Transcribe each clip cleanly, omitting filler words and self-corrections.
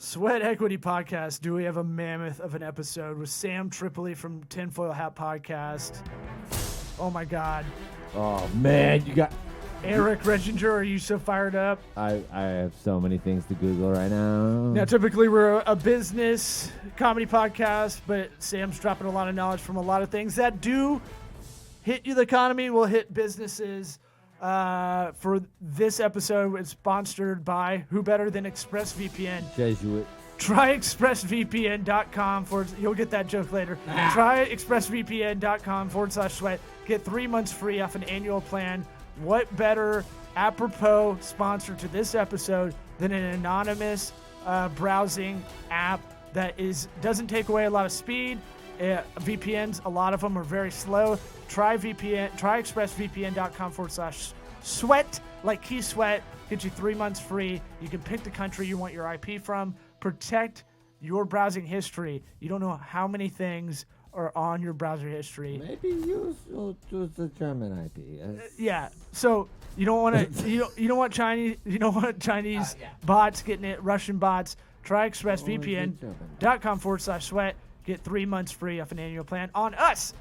Sweat Equity Podcast. Do we have a mammoth of an episode with Sam Tripoli from Tinfoil Hat Podcast? Oh my God. Oh man, you got Eric Reginger, are you so fired up? I have so many things to Google right now. Now, typically we're a business comedy podcast, but Sam's dropping a lot of knowledge from a lot of things that do hit you, the economy, will hit businesses. For this episode, it's sponsored by who better than ExpressVPN? Jesuit. Try expressvpn.com you'll get that joke later. Try expressvpn.com/sweat. Get 3 months free off an annual plan. What better apropos sponsor to this episode than an anonymous browsing app that doesn't take away a lot of speed. VPNs, a lot of them are very slow. Try expressvpn.com/sweat, like Key Sweat. Get you 3 months free. You can pick the country you want your IP from. Protect your browsing history. You don't know how many things are on your browser history. Maybe use the German IP. Yeah. So you don't want to. you don't want Chinese bots getting it. Russian bots. Try expressvpn.com/sweat. Get 3 months free off an annual plan on us,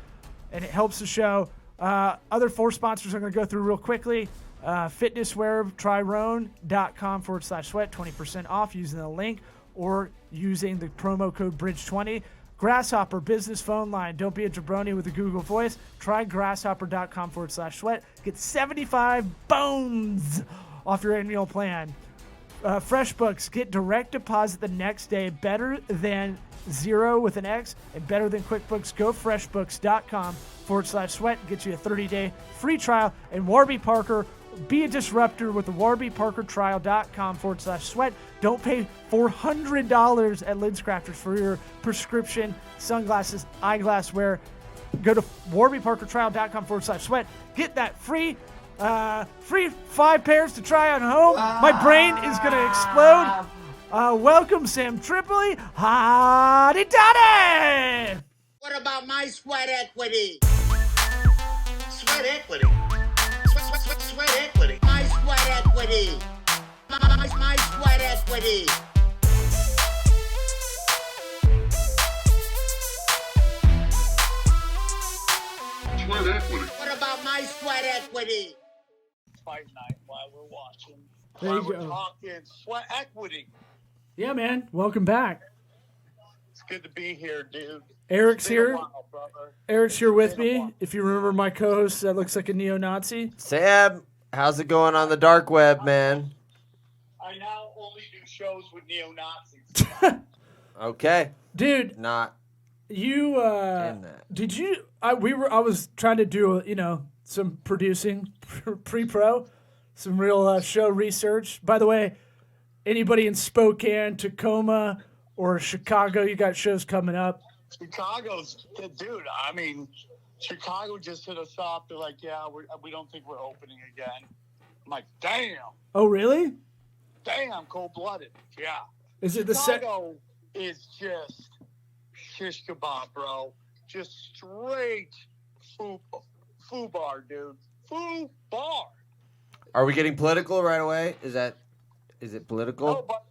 and it helps the show. Other 4 sponsors I'm going to go through real quickly. Fitnesswear, tryroan.com/sweat, 20% off using the link or using the promo code BRIDGE20. Grasshopper business phone line. Don't be a jabroni with a Google voice. Try grasshopper.com/sweat. Get 75 bones off your annual plan. FreshBooks. Get direct deposit the next day. Better than Zero with an X and better than QuickBooks. Go freshbooks.com/sweat. Get you a 30-day free trial. And Warby Parker. Be a disruptor with the warbyparkertrial.com/sweat. Don't pay $400 at LensCrafters for your prescription sunglasses, eyeglasswear. Go to warbyparkertrial.com/sweat. Get that free 5 pairs to try on home. My brain is going to explode. Welcome, Sam Tripoli. Hotty toddy! What about my sweat equity? Sweat equity? Sweat equity. My sweat equity. My sweat equity. Sweat equity. What about my sweat equity? Fight night while we're watching. There you We're go. talking sweat equity. Yeah, man. Welcome back. It's good to be here, dude. Eric's It's been a here. while, brother. Eric's here with It's been a me. while. If you remember my co-host that looks like a neo-Nazi. Sam, how's it going on the dark web, man? I now only do shows with neo-Nazis. Okay, Dude, not you in that. did you I was trying to do, some producing pre-pro, some real show research. By the way, anybody in Spokane, Tacoma, or Chicago, you got shows coming up. Chicago's, dude, I mean, Chicago just hit us up. They're like, yeah, we don't think we're opening again. I'm like, damn, Oh, really? cold-blooded. Yeah. Is it the set? Chicago is just shish kebab, bro. Just straight foo bar, dude. Foo bar. Are we getting political right away? Is it political? No, but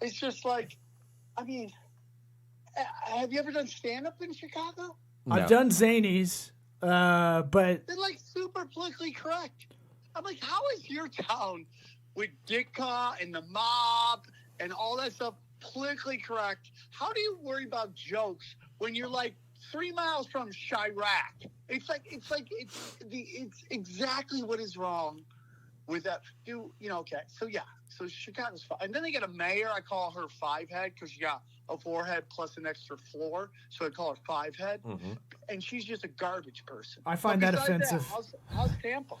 it's just like, I mean, have you ever done stand-up in Chicago? No. I've done Zanies, but They're like super politically correct. I'm like, how is your town with Ditka and the mob and all that stuff politically correct? How do you worry about jokes when you're like 3 miles from Chirac? It's exactly what is wrong with that. Okay. So Chicago's fine. And then they got a mayor. I call her Five Head because she got a forehead plus an extra floor. So I call her Five Head. Mhm. And she's just a garbage person. I find But that besides offensive. how's Tampa?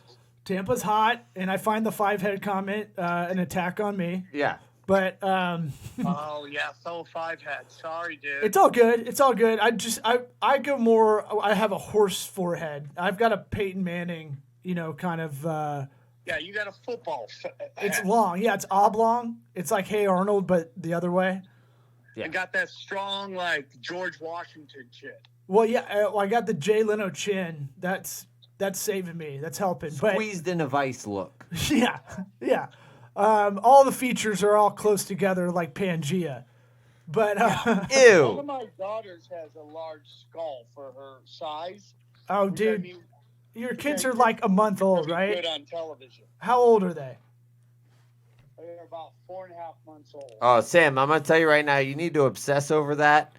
Tampa's hot, and I find the 5-head comment an attack on me. Yeah. But Oh, yeah, fellow Five Head. Sorry, dude. it's all good. It's all good. I go more. I have a horse forehead. I've got a Peyton Manning, kind of. Yeah, you got a football. It's head. long. Yeah, it's oblong. It's like Hey Arnold, but the other way. Yeah. You got that strong, like, George Washington shit. Well, yeah, I got the Jay Leno chin. That's saving me. That's helping. But Squeezed in a vice look. yeah. All the features are all close together like Pangea. But One of Ew. my daughters has a large skull for her size. oh, which I dude, mean, your kids are like a month old, really right? good on television. How old are they? They're about 4.5 months old. Oh, Sam, I'm gonna tell you right now. You need to obsess over that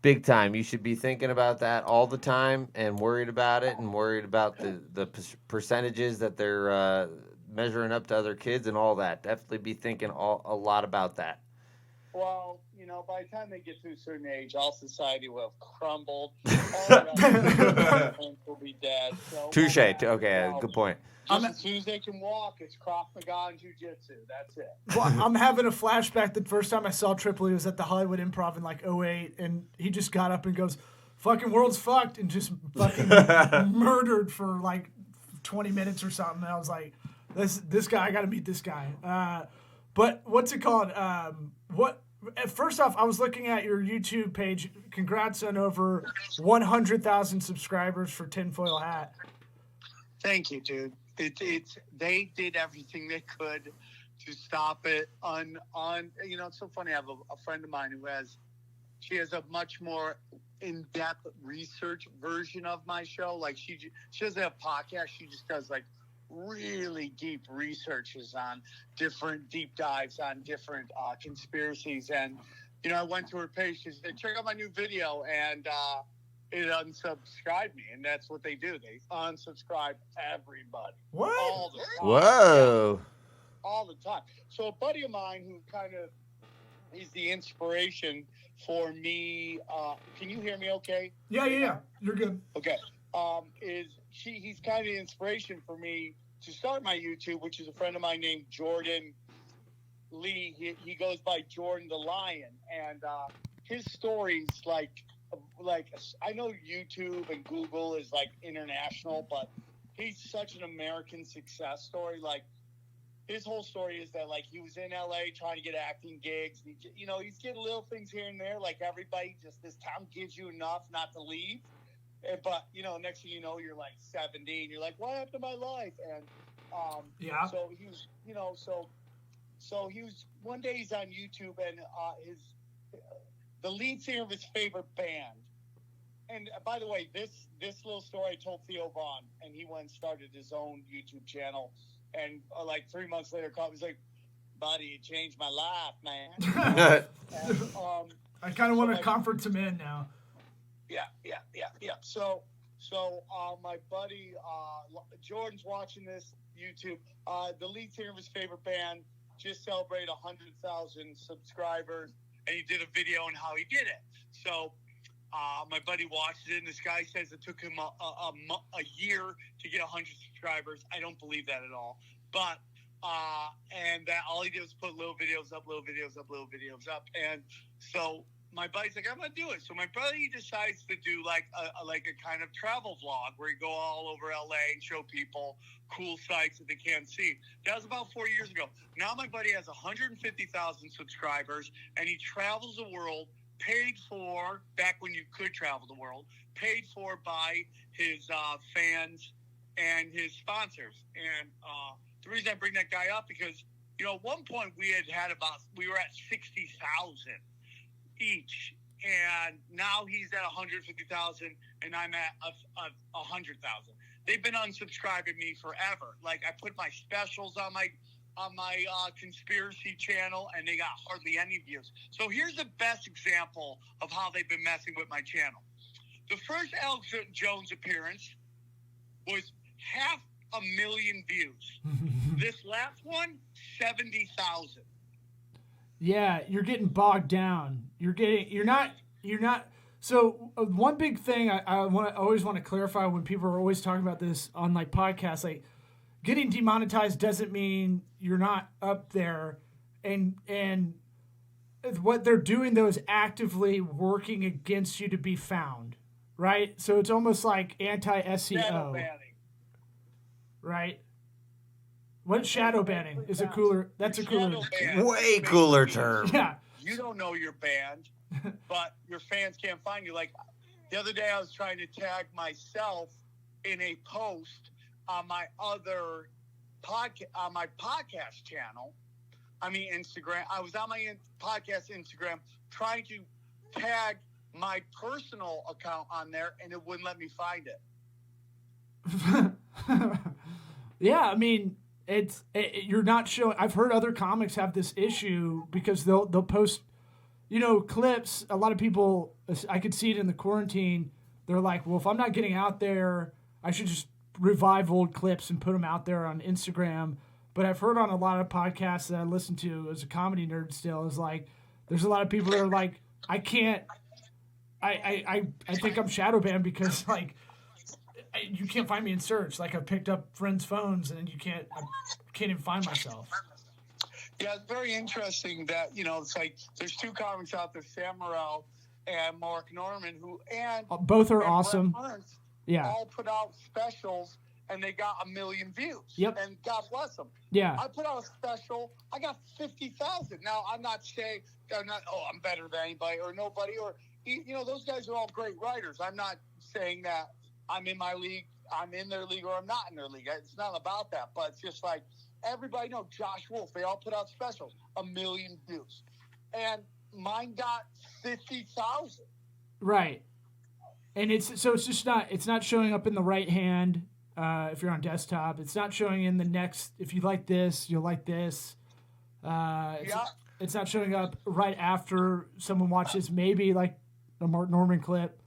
big time. You should be thinking about that all the time and worried about it and worried about the percentages that they're measuring up to other kids and all that. Definitely be thinking a lot about that. Well, by the time they get to a certain age, all society will have crumbled. All the parents will be dead. So Touche. Okay, good point. Just as soon as they can walk, it's Krav Maga and Jiu-Jitsu. That's it. Well, I'm having a flashback. The first time I saw Tripoli was at the Hollywood Improv in like 2008, and he just got up and goes, "Fucking world's fucked," and just fucking murdered for like 20 minutes or something. And I was like, this guy, I got to meet this guy. But what's it called? First off, I was looking at your YouTube page. Congrats on over 100,000 subscribers for Tinfoil Hat. Thank you, dude. They did everything they could to stop it. It's so funny. I have a friend of mine who has a much more in-depth research version of my show. Like she doesn't have a podcast. She just does like really deep researches on different deep dives on different conspiracies. And I went to her page. She said, "Check out my new video," and it unsubscribed me, and that's what they do. They unsubscribe everybody. What? All the time. Whoa. All the time. So a buddy of mine who kind of is the inspiration for me. Can you hear me okay? Yeah. You're good. Okay. He's kind of the inspiration for me to start my YouTube, which is a friend of mine named Jordan Lee. He goes by Jordan the Lion, and his stories like I know YouTube and Google is like international, but he's such an American success story. Like his whole story is that like he was in LA trying to get acting gigs. And he's getting little things here and there. Like everybody, just this town gives you enough not to leave. But next thing you know, you're like 70, and you're like, "What happened to my life?" And Yeah. So he was, so he was. One day he's on YouTube, and the lead singer of his favorite band. And by the way, this little story I told Theo Vaughn, and he went and started his own YouTube channel. And like 3 months later, called me, he's like, "Buddy, you changed my life, man." And, I kind of want to comfort some in now. Yeah. So my buddy Jordan's watching this YouTube. The lead singer of his favorite band just celebrated 100,000 subscribers, and he did a video on how he did it. So my buddy watched it, and this guy says it took him a year to get 100 subscribers. I don't believe that at all. But and that all he did was put little videos up, and so my buddy's like, "I'm gonna do it." So my buddy decides to do like a kind of travel vlog where he go all over LA and show people cool sites that they can't see. That was about 4 years ago. Now my buddy has 150,000 subscribers, and he travels the world, paid for back when you could travel the world, paid for by his fans and his sponsors. And the reason I bring that guy up because at one point we were at 60,000. Each, and now he's at 150,000, and I'm at 100,000. They've been unsubscribing me forever. Like I put my specials on my conspiracy channel, and they got hardly any views. So here's the best example of how they've been messing with my channel. The first Alex Jones appearance was 500,000 views. This last one, 70,000. Yeah, you're getting bogged down. You're not. So one big thing I always want to clarify when people are always talking about this on like podcasts, like getting demonetized doesn't mean you're not up there, and what they're doing though is actively working against you to be found, right? So it's almost like anti-SEO, Shadow banning. Right? What shadow banning is a cooler? That's a cooler. Way cooler term. Yeah. You don't know you're banned, but your fans can't find you. Like the other day, I was trying to tag myself in a post on my other podcast channel. Instagram. I was on my podcast Instagram trying to tag my personal account on there, and it wouldn't let me find it. Yeah, I mean, you're not showing. I've heard other comics have this issue because they'll post, clips. A lot of people, I could see it in the quarantine. They're like, well, if I'm not getting out there, I should just revive old clips and put them out there on Instagram. But I've heard on a lot of podcasts that I listen to as a comedy nerd still is like, there's a lot of people that are like, I can't. I think I'm shadow banned because like you can't find me in search. Like I've picked up friends' phones and I can't even find myself. Yeah, it's very interesting that it's like there's two comics out there, Sam Morril and Mark Norman, both are and awesome. Brett Burns Yeah, all put out specials and they got 1 million views. Yep. And God bless them. Yeah. I put out a special. I got 50,000. Now I'm not saying I'm better than anybody or nobody or. Those guys are all great writers. I'm not saying that I'm in my league, I'm in their league, or I'm not in their league. It's not about that. But it's just like everybody knows Josh Wolf. They all put out specials, 1 million views. And mine got 50,000. Right. And it's just not showing up in the right hand if you're on desktop. It's not showing in the next, if you like this, you'll like this. It's not showing up right after someone watches maybe like a Mark Norman clip,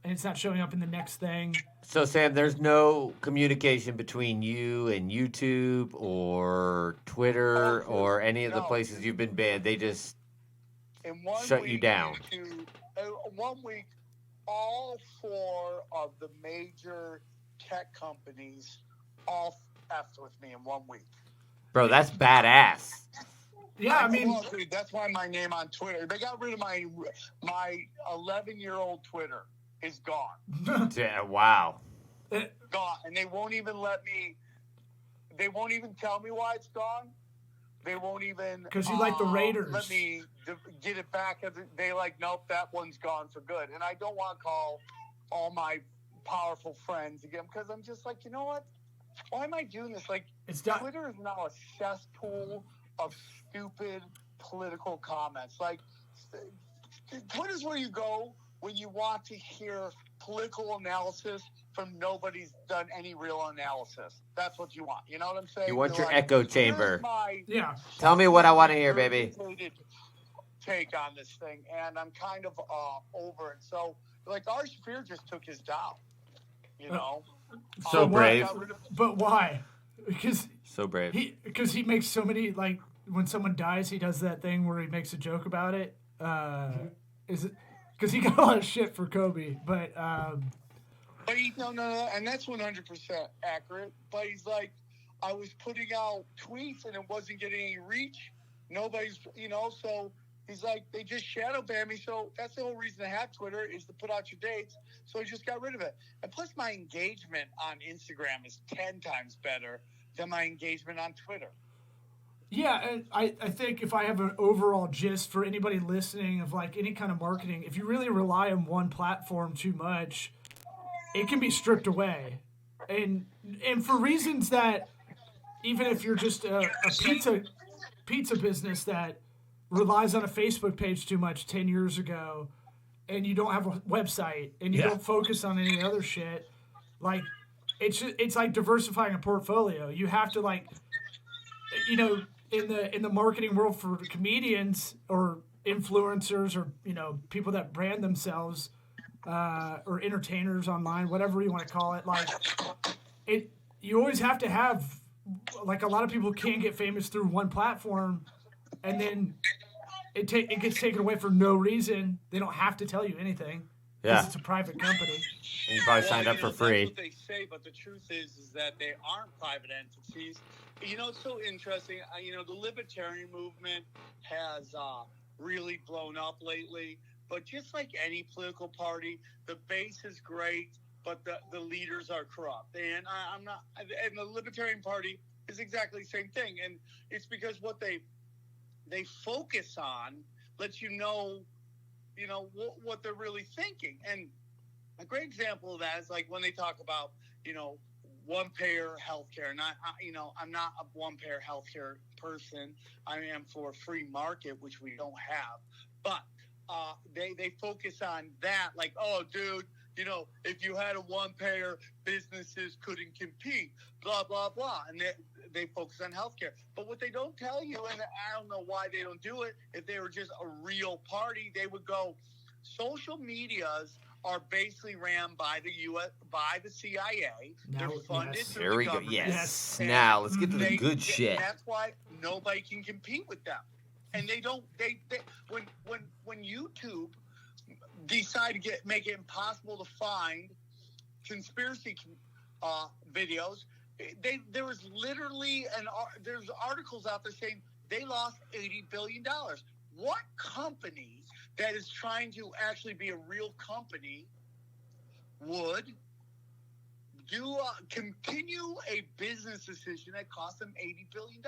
and it's not showing up in the next thing. So, Sam, there's no communication between you and YouTube or Twitter or any of the places you've been banned. They just shut you down. In 1 week, all 4 of the major tech companies all effed with me in 1 week. Bro, that's badass. Yeah, I mean, dude, that's why my name on Twitter. They got rid of my 11-year-old Twitter is gone. Yeah, wow. Gone, and they won't even let me. They won't even tell me why it's gone. They won't even because you like the Raiders. Let me get it back. They like, nope, that one's gone for good. And I don't want to call all my powerful friends again because I'm just like, you know what? Why am I doing this? Like, Twitter is now a cesspool of stupid political comments. Like, Twitter's where you go when you want to hear political analysis from nobody's done any real analysis. That's what you want. You know what I'm saying? You want your like, echo chamber. Yeah. Tell me what I want to hear, baby. Take on this thing, and I'm kind of over it. So, like, Ari Shaffir just took his down. You know. So brave. But why? Because so brave. He makes so many, like, when someone dies, he does that thing where he makes a joke about it. Is it because he got a lot of shit for Kobe, but no, and that's 100% accurate. But he's like, I was putting out tweets and it wasn't getting any reach. Nobody's, so he's like, they just shadow banned me. So that's the whole reason to have Twitter is to put out your dates. So he just got rid of it. And plus, my engagement on Instagram is 10 times better than my engagement on Twitter. Yeah, and I think if I have an overall gist for anybody listening of like any kind of marketing, if you really rely on one platform too much, it can be stripped away. And for reasons that even if you're just a pizza business that relies on a Facebook page too much 10 years ago and you don't have a website and you don't focus on any other shit, like it's like diversifying a portfolio. You have to like in the marketing world for comedians or influencers or people that brand themselves or entertainers online, whatever you want to call it, like you always have to have, like, a lot of people can get famous through one platform and then it gets taken away for no reason. They don't have to tell you anything because it's a private company. And you probably signed up for free. That's what they say, but the truth is that they aren't private entities. It's so interesting. The libertarian movement has really blown up lately. But just like any political party, the base is great, but the leaders are corrupt. And and the Libertarian Party is exactly the same thing. And it's because what they focus on lets you know what they're really thinking. And a great example of that is like when they talk about, one-payer healthcare, and I'm not a one-payer healthcare person. I am for a free market, which we don't have. But they focus on that, like, oh, dude, if you had a one-payer, businesses couldn't compete, blah, blah, blah. And they focus on healthcare. But what they don't tell you, and I don't know why they don't do it, if they were just a real party, they would go, social medias are basically ran by the U.S., by the CIA. They're funded through There the we go. government. Yes. And Now let's get to the good shit. That's why nobody can compete with them. And they don't. They when YouTube decide to make it impossible to find conspiracy videos, there was literally there's articles out there saying they lost $80 billion. What company that is trying to actually be a real company would continue a business decision that cost them $80 billion?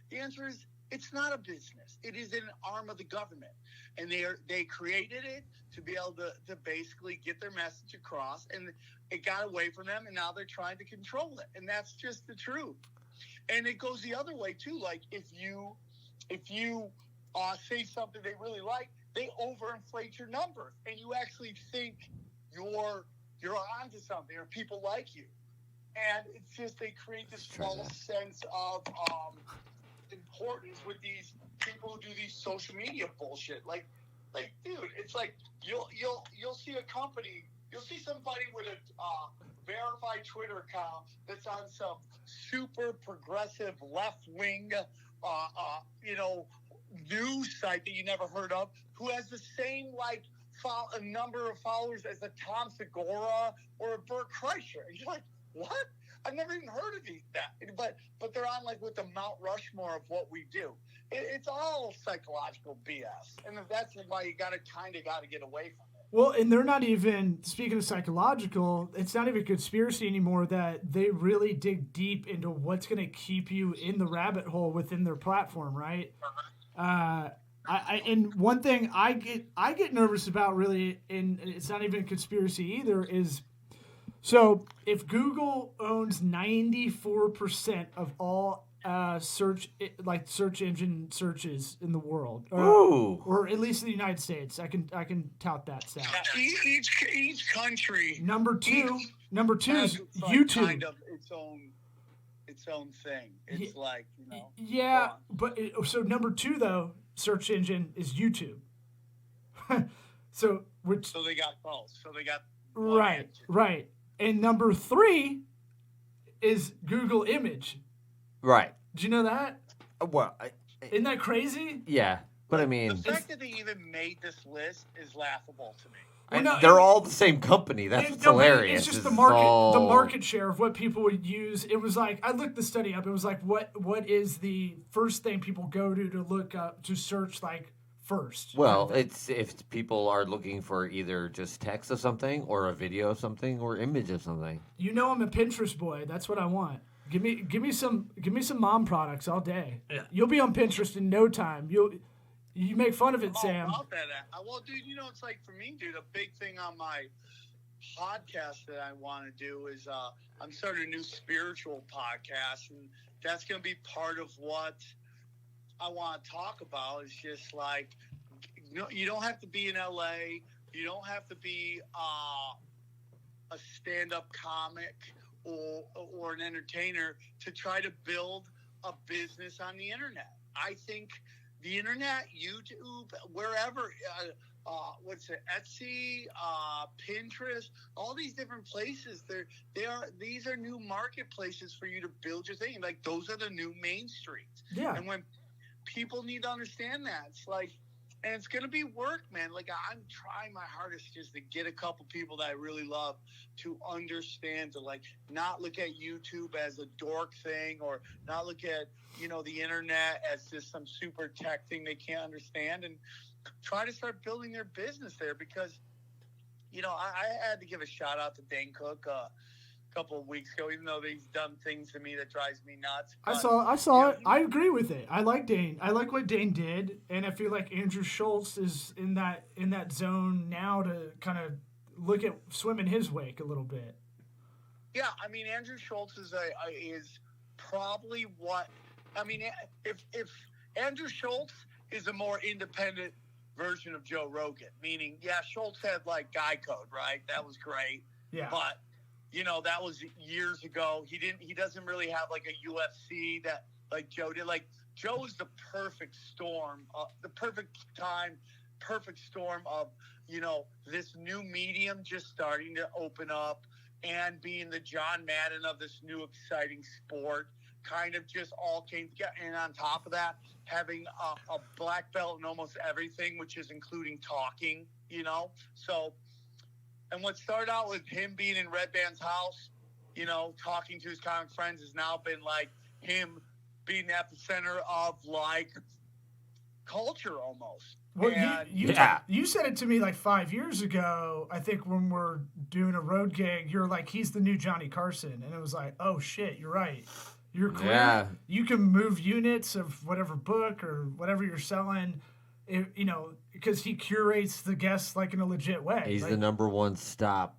The answer is it's not a business. It is an arm of the government. And they created it to be able to basically get their message across, and it got away from them, and now they're trying to control it. And that's just the truth. And it goes the other way too. Like if you say something they really like, they overinflate your numbers, and you actually think you're onto something, or people like you. And it's just they create this false sense of importance with these people who do these social media bullshit. Like, dude, it's like you'll see a company, you'll see somebody with a verified Twitter account that's on some super progressive left wing, news site that you never heard of, who has the same a number of followers as a Tom Segura or a Bert Kreischer. And you're like, what? I've never even heard of that. But they're on with the Mount Rushmore of what we do. It's all psychological BS, and that's why you gotta get away from it. Well, and they're not even, speaking of psychological, it's not even conspiracy anymore, that they really dig deep into what's going to keep you in the rabbit hole within their platform, right? And one thing I get nervous about, really, and it's not even conspiracy either, is so if Google owns 94% of all search engine searches in the world, or at least in the United States, I can tout that stat. Each country. Number two is YouTube. Kind of its own thing. It's Yeah, but so number 2 though, search engine is YouTube. So they got both. So they got right. And number 3 is Google Image. Right. Did you know that? Well, isn't that crazy? Yeah, but I mean, the fact that they even made this list is laughable to me. They're all the same company. That's what's hilarious. It's just the market share of what people would use. It was like, I looked the study up. It was like, what is the first thing people go to look up, to search first? Well, it's if people are looking for either just text of something, or a video of something, or image of something. I'm a Pinterest boy. That's what I want. Give me some mom products all day. Yeah. You'll be on Pinterest in no time. You make fun of it, Sam. About that. Well, dude, it's like for me, dude, a big thing on my podcast that I want to do is I'm starting a new spiritual podcast, and that's going to be part of what I want to talk about. Is just you don't have to be in LA. You don't have to be a stand-up comic or an entertainer to try to build a business on the internet. I think the internet, YouTube, wherever, Etsy, Pinterest, all these different places, these are new marketplaces for you to build your thing. Those are the new main streets. Yeah. And when people need to understand that, it's and it's going to be work, man. I'm trying my hardest just to get a couple people that I really love to understand, to not look at YouTube as a dork thing, or not look at, the internet as just some super tech thing they can't understand, and try to start building their business there. Because, I had to give a shout out to Dane Cook a couple of weeks ago, even though he's done things to me that drives me nuts. But, I saw it. I agree with it. I like Dane. I like what Dane did, and I feel like Andrew Schultz is in that zone now to kind of swim in his wake a little bit. Yeah, I mean, Andrew Schultz is probably what I mean. If Andrew Schultz is a more independent version of Joe Rogan, meaning, yeah, Schultz had like Guy Code, right? That was great. Yeah. But that was years ago. He doesn't really have like a UFC that like Joe did. Like Joe is the perfect storm, the perfect time, perfect storm of this new medium just starting to open up and being the John Madden of this new exciting sport. Kind of just all came together. And on top of that, having a black belt in almost everything, which is including talking, So, and what started out with him being in Red Band's house, talking to his comic friends, has now been like him being at the center of like culture almost. Well, And, you said it to me like 5 years ago. I think when we're doing a road gig, you're like, he's the new Johnny Carson, and it was like, oh shit, you're right. You're clear. Yeah. You can move units of whatever book or whatever you're selling, because he curates the guests like in a legit way. He's like, the number one stop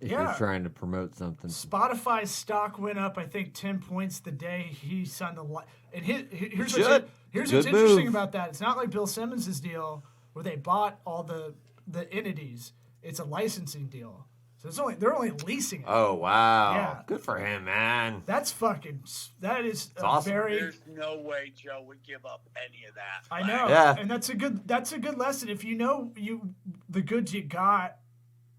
if Yeah. you're trying to promote something. Spotify's stock went up, I think, 10 points the day he signed the. And here's Should. what's Good interesting move. about that. It's not like Bill Simmons' deal where they bought all the entities. It's a licensing deal. So they're only leasing it. Oh, wow. Yeah. Good for him, man. That is a awesome. very. there's no way Joe would give up any of that. I know, Yeah. and that's a good lesson. If the goods you got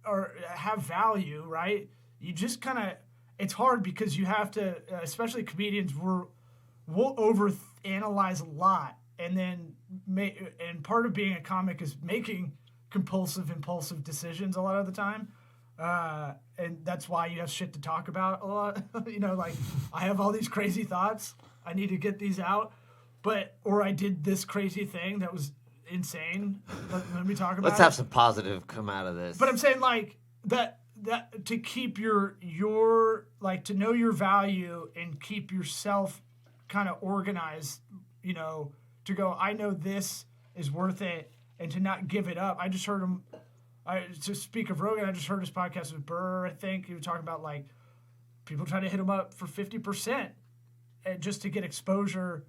or have value, right? You just kind of, it's hard because you have to, especially comedians, we'll overanalyze a lot, and then and part of being a comic is making impulsive decisions a lot of the time. And that's why you have shit to talk about a lot. Like I have all these crazy thoughts. I need to get these out. Or I did this crazy thing that was insane. Let me talk about Let's it. have some positive come out of this. But I'm saying like that to keep your like to know your value and keep yourself kind of organized, to go, I know this is worth it, and to not give it up. I just heard him. To speak of Rogan, I just heard his podcast with Burr. I think he was talking about like people trying to hit him up for 50%, and just to get exposure.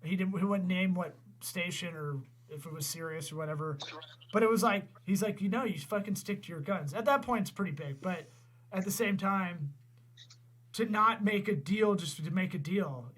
He wouldn't name what station or if it was Sirius or whatever, but it was like he's like, you fucking stick to your guns. At that point, it's pretty big, but at the same time, to not make a deal just to make a deal,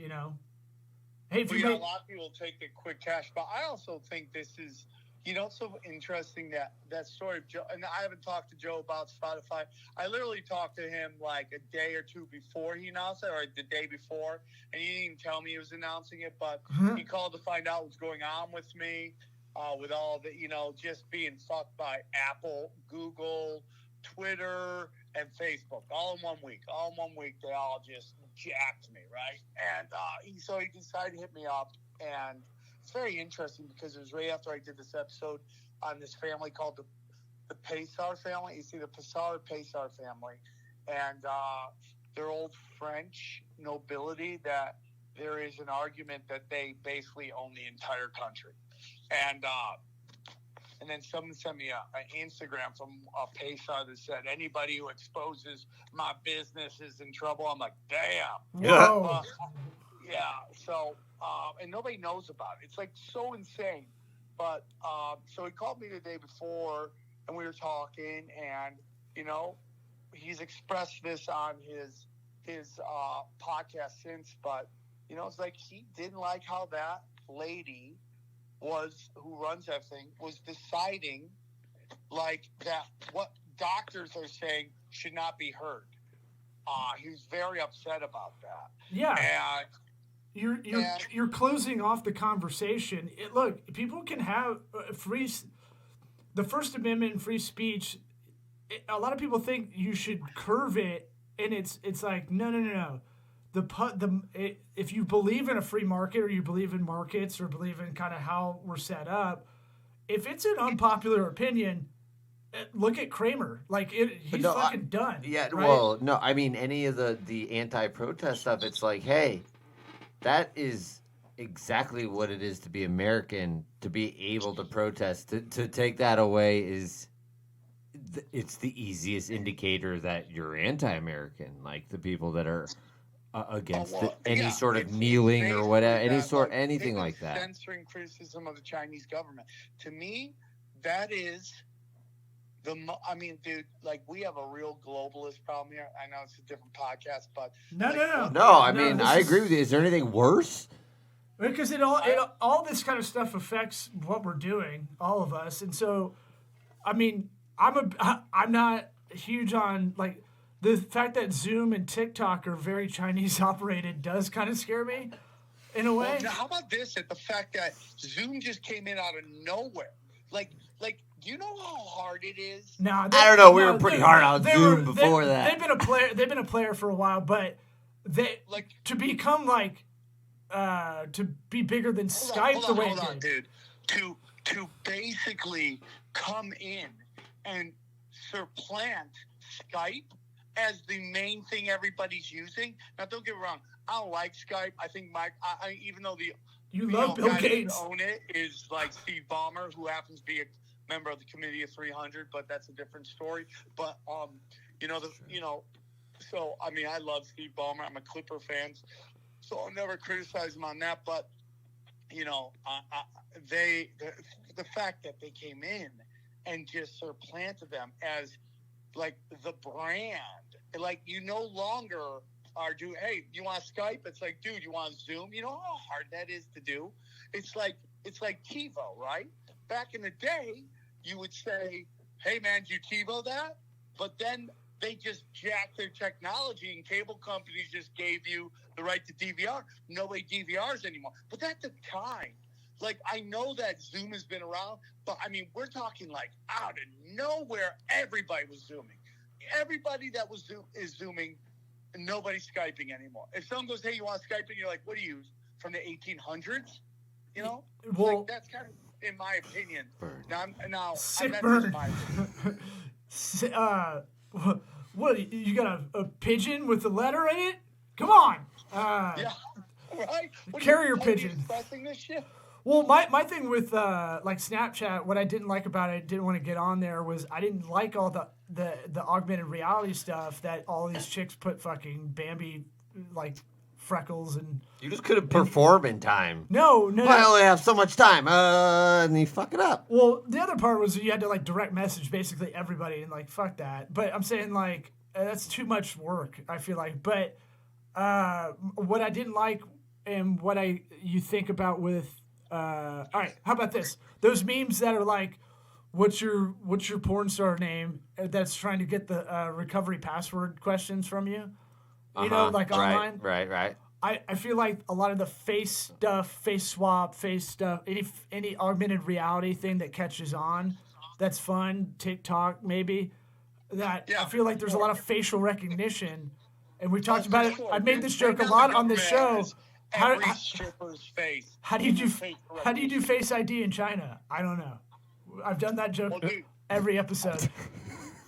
Hey, if Well, you a make, lot of people take the quick cash, but I also think this is, it's so interesting that story of Joe. And I haven't talked to Joe about Spotify. I literally talked to him like a day or two before he announced it, or the day before, and he didn't even tell me he was announcing it. But he called to find out what's going on with me, with all the, just being fucked by Apple, Google, Twitter, and Facebook all in 1 week. All in 1 week, they all just jacked me, right? And so he decided to hit me up, and it's very interesting because it was right after I did this episode on this family called the Pesar family. You see, the Pesar family, and they're old French nobility that there is an argument that they basically own the entire country. And then someone sent me an Instagram from a Pesar that said, anybody who exposes my business is in trouble. I'm like, damn. whoa. Yeah, so, and nobody knows about it. It's like so insane. But, so he called me the day before, and we were talking, and, he's expressed this on his podcast since, but, it's like he didn't like how that lady who runs everything was deciding, like, that what doctors are saying should not be heard. He was very upset about that. Yeah. And You're closing off the conversation. Look, people can have the First Amendment and free speech. A lot of people think you should curve it, and it's like no. If you believe in a free market, or you believe in markets, or believe in kind of how we're set up, if it's an unpopular opinion, look at Kramer. Like he's fucking done. Yeah, right? well, no, I mean any of the anti-protest stuff. It's like, hey, that is exactly what it is to be American. To be able to protest, to take that away is it's the easiest indicator that you're anti-American, like the people that are against any sort of kneeling or whatever, anything like that. Censoring criticism of the Chinese government. To me, that is I mean, dude, like we have a real globalist problem here. I know it's a different podcast, but No, I mean, I agree with you. Is there anything worse? Because all this kind of stuff affects what we're doing, all of us, and so, I mean, I'm not huge on like the fact that Zoom and TikTok are very Chinese operated does kind of scare me, in a way. Well, now how about this? At the fact that Zoom just came in out of nowhere, like. Do you know how hard it is? I don't know. We were pretty hard on Zoom before that. They've been a player for a while, but to become to be bigger than Skype the way it did. Dude. To basically come in and supplant Skype as the main thing everybody's using. Now, don't get me wrong. I don't like Skype. I think even though you love Bill Gates, who own it is like Steve Ballmer, who happens to be a member of the Committee of 300, but that's a different story. But so I mean, I love Steve Ballmer. I'm a Clipper fan, so I'll never criticize him on that. But the fact that they came in and just supplanted them as like the brand, like you no longer are hey, you want Skype? It's like, dude, you want Zoom? You know how hard that is to do? It's like TiVo, right? Back in the day, you would say, hey, man, did you TiVo that? But then they just jacked their technology, and cable companies just gave you the right to DVR. Nobody DVRs anymore. But that's the time. Like, I know that Zoom has been around, but, I mean, we're talking, like, out of nowhere, everybody was Zooming. Everybody that is Zooming, and nobody's Skyping anymore. If someone goes, hey, you want Skype? And you're like, what do you use? From the 1800s? You know? Well, like, that's kind of, in my opinion. Sick burn. What? You got a pigeon with a letter in it? Come on. Yeah, right. Carrier pigeon. This shit? Well, my thing with like Snapchat, what I didn't like about it, didn't want to get on there, was I didn't like all the augmented reality stuff that all these chicks put fucking Bambi like freckles and. You just couldn't perform in time. No. I only have so much time, and you fuck it up. Well, the other part was you had to like direct message basically everybody, and like fuck that. But I'm saying like that's too much work, I feel like. But what I didn't like and what you think about with all right, how about this? Those memes that are like, what's your porn star name? That's trying to get the recovery password questions from you. You know, like online. Right. I feel like a lot of the face stuff, face swap, face stuff, any augmented reality thing that catches on, that's fun. TikTok maybe. I feel like there's a lot of facial recognition, and we talked about it. I made this joke a lot on this show. Every stripper's face. How do you do Face ID in China? I don't know. I've done that joke every episode.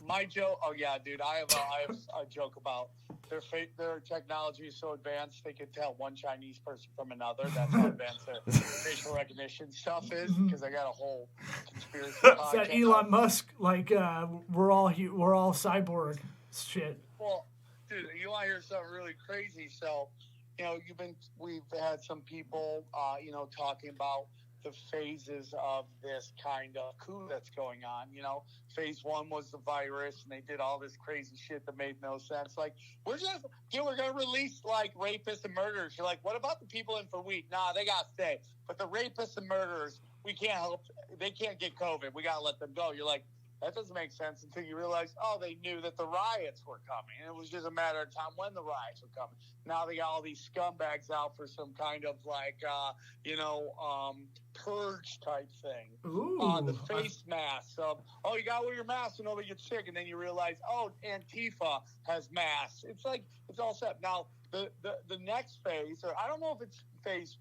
My joke. Oh yeah, dude. I have a joke about their technology is so advanced they can tell one Chinese person from another. That's how advanced their facial recognition stuff is. Because I got a whole conspiracy. It's that Elon Musk, like we're all cyborg shit. Well, dude, you want to hear something really crazy? So, you know, we've had some people, talking about the phases of this kind of coup that's going on. You know, phase one was the virus, and they did all this crazy shit that made no sense. Like, we're going to release, like, rapists and murderers. You're like, what about the people in for weed? Nah, they got to stay. But the rapists and murderers, we can't help. They can't get COVID. We got to let them go. You're like, that doesn't make sense until you realize, they knew that the riots were coming. And it was just a matter of time when the riots were coming. Now they got all these scumbags out for some kind of like, purge type thing. The face masks. You got to wear your mask so nobody gets sick. And then you realize, Antifa has masks. It's like, it's all set. Now, the next phase, or I don't know if it's phase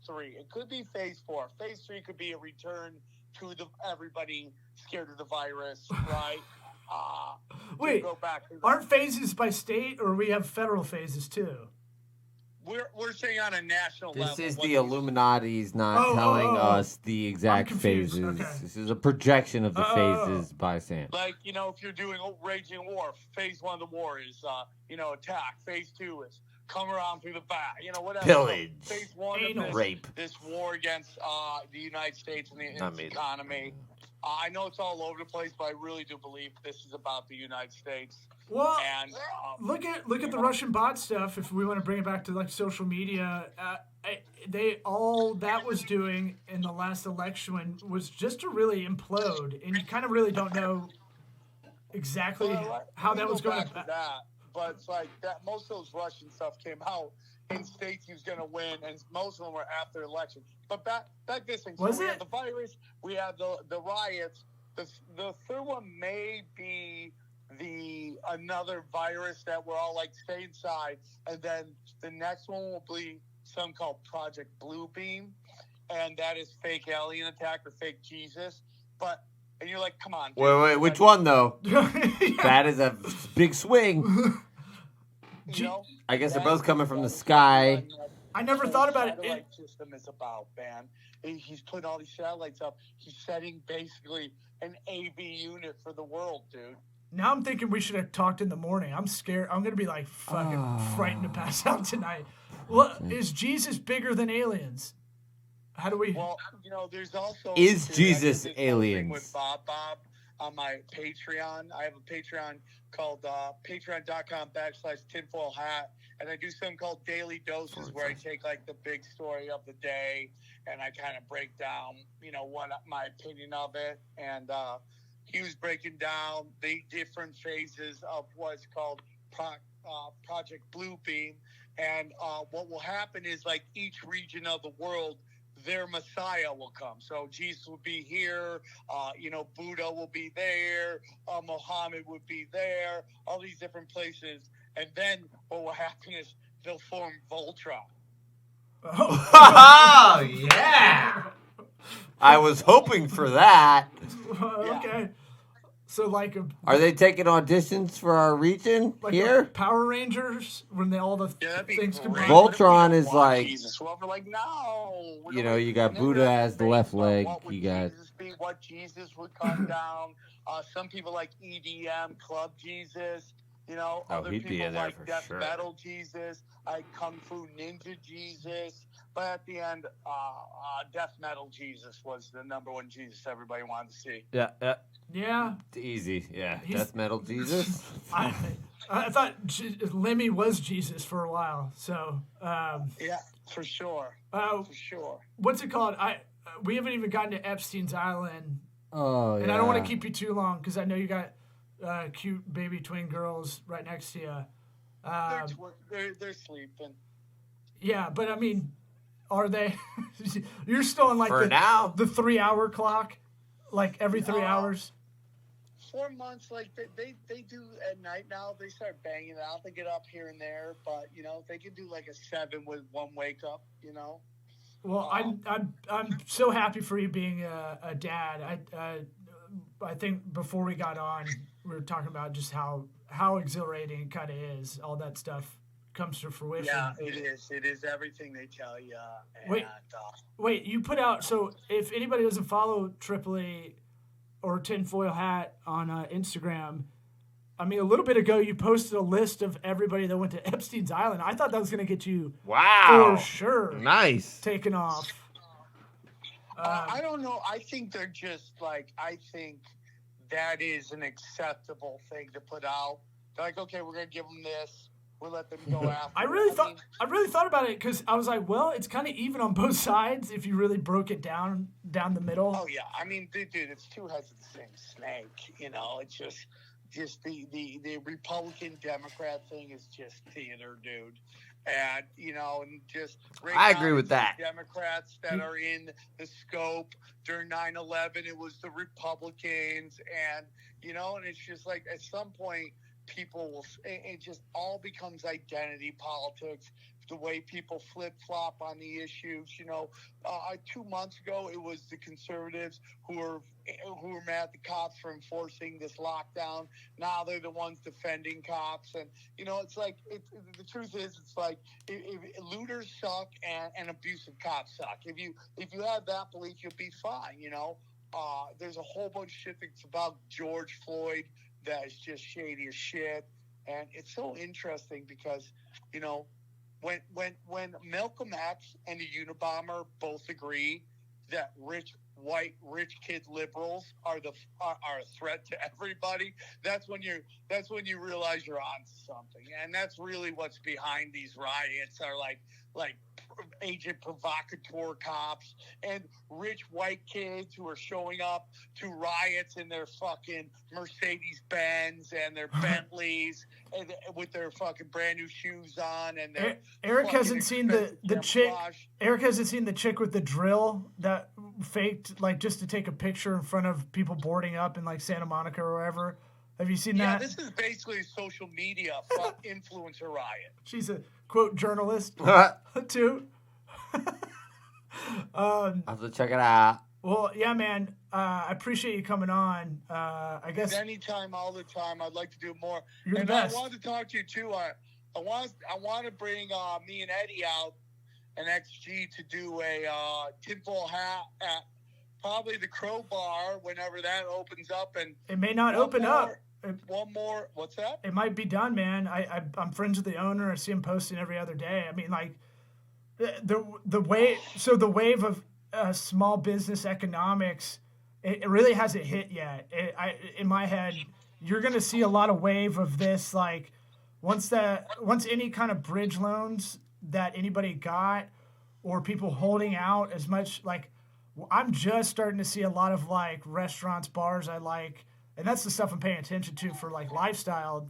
3. It could be phase 4. Phase 3 could be a return to everybody scared of the virus, right? Wait, aren't phases by state, or we have federal phases too? we're saying on a national This level. is what the these- Illuminati's not telling us the exact confused. phases. Okay. This is a projection of the Oh. phases by Sam. Like, if you're doing a raging war, phase 1 of the war is, attack. Phase 2 is come around through the back, whatever. Pillage. So phase 1 Anal. of Rape. this war against the United States and Not its me. economy. I know it's all over the place, but I really do believe this is about the United States. Well, And look at the Russian bot stuff. If we want to bring it back to like social media, all that was doing in the last election was just to really implode, and you kind of really don't know exactly how that was going to that. But it's like that. Most of those Russian stuff came out in states he was going to win, and most of them were after election. But back this thing. Was we it? had the virus. We had the riots. The third one may be another virus that we're all like stay inside, and then the next one will be something called Project Bluebeam, and that is fake alien attack or fake Jesus. And you're like, come on. Dude. Wait, which one though? Yeah. That is a big swing. I guess they're both coming from the sky. I never thought about it. Satellite system is about, man. He's putting all these satellites up. He's setting basically an AV unit for the world, dude. Now I'm thinking we should have talked in the morning. I'm scared. I'm gonna be like fucking frightened to pass out tonight. What is Jesus bigger than aliens? How do we? Well, there's also Is I Jesus did this whole thing aliens? with Bob on my Patreon. I have a Patreon called patreon.com/tinfoilhat, and I do something called Daily Doses, where I take like the big story of the day and I kind of break down, what my opinion of it. And he was breaking down the different phases of what's called Project Bluebeam. And what will happen is like each region of the world, their Messiah will come. So Jesus will be here, Buddha will be there, Muhammad would be there, all these different places. And then what will happen is they'll form Voltron. Oh, yeah. I was hoping for that. Okay. So like Are they taking auditions for our region like here? Power Rangers when all the That'd be things great. combine. Voltron is Watch like, Jesus. Well, we're like, no. you got And then Buddha there's as the left debates about leg. What would You got Jesus be? What Jesus would come down? Some people like EDM, Club Jesus. Other he'd be people in there like for Death sure. Metal Jesus, like Kung Fu Ninja Jesus. But at the end, Death Metal Jesus was the number one Jesus everybody wanted to see. Yeah. Easy. Yeah. He's- Death Metal Jesus. I thought Lemmy was Jesus for a while. So Yeah, for sure. For sure. what's it called? We haven't even gotten to Epstein's Island, Oh, yeah. and I don't want to keep you too long because I know you got cute baby twin girls right next to you. They're sleeping. Yeah, but I mean, are they? You're still on like For now. the 3-hour clock, like every 3 hours. 4 months, like they do at night now. They start banging it out. They get up here and there, but they can do like a 7 with one wake up. Well, I'm so happy for you being a dad. I think before we got on, we were talking about just how exhilarating it kind of is. All that stuff comes to fruition. Yeah, it is. It is everything they tell you. And, Wait, you put out, so if anybody doesn't follow Tripoli or Tinfoil Hat on Instagram, I mean, a little bit ago you posted a list of everybody that went to Epstein's Island. I thought that was going to get you Wow. for sure Nice. taken off. I don't know. I think they're just like, I think that is an acceptable thing to put out. They're like, okay, we're going to give them this. We'll let them go after. I really thought about it because I was like, well, it's kind of even on both sides if you really broke it down the middle. Oh yeah, I mean, dude, it's two heads of the same snake. It's just the Republican Democrat thing is just theater, dude. And and just right I now, agree with it's the that. Democrats that are in the scope during 9/11. It was the Republicans, and and it's just like at some point people will, it just all becomes identity politics. The way people flip flop on the issues, 2 months ago it was the conservatives who were mad at the cops for enforcing this lockdown. Now they're the ones defending cops, and it's like the truth is, it's like if looters suck and abusive cops suck. If you have that belief, you'll be fine. There's a whole bunch of shit that's about George Floyd that is just shady as shit, and it's so interesting because when Malcolm X and the Unabomber both agree that rich kid liberals are a threat to everybody, that's when you realize you're on to something. And that's really what's behind these riots, are like agent provocateur cops and rich white kids who are showing up to riots in their fucking Mercedes Benz and their Bentleys and with their fucking brand new shoes on. And Eric hasn't seen the chick. Eric hasn't seen the chick with the drill that faked, like, just to take a picture in front of people boarding up in, like, Santa Monica or wherever. Have you seen that? Yeah, this is basically a social media influencer riot. She's a, quote, journalist, too. I'll have to check it out. Well, yeah, man. I appreciate you coming on. I guess anytime, all the time. I'd like to do more. You're the and best. I wanted to talk to you too. I want to bring me and Eddie out and XG to do a tinfoil hat at probably the Crowbar whenever that opens up. And it may not open up. One more. What's that? It might be done, man. I'm friends with the owner. I see him posting every other day. I mean, like the wave of small business economics, it really hasn't hit yet. In my head, you're going to see a lot of wave of this. Like once any kind of bridge loans that anybody got, or people holding out as much, like I'm just starting to see a lot of like restaurants, bars I like. And that's the stuff I'm paying attention to for like lifestyle,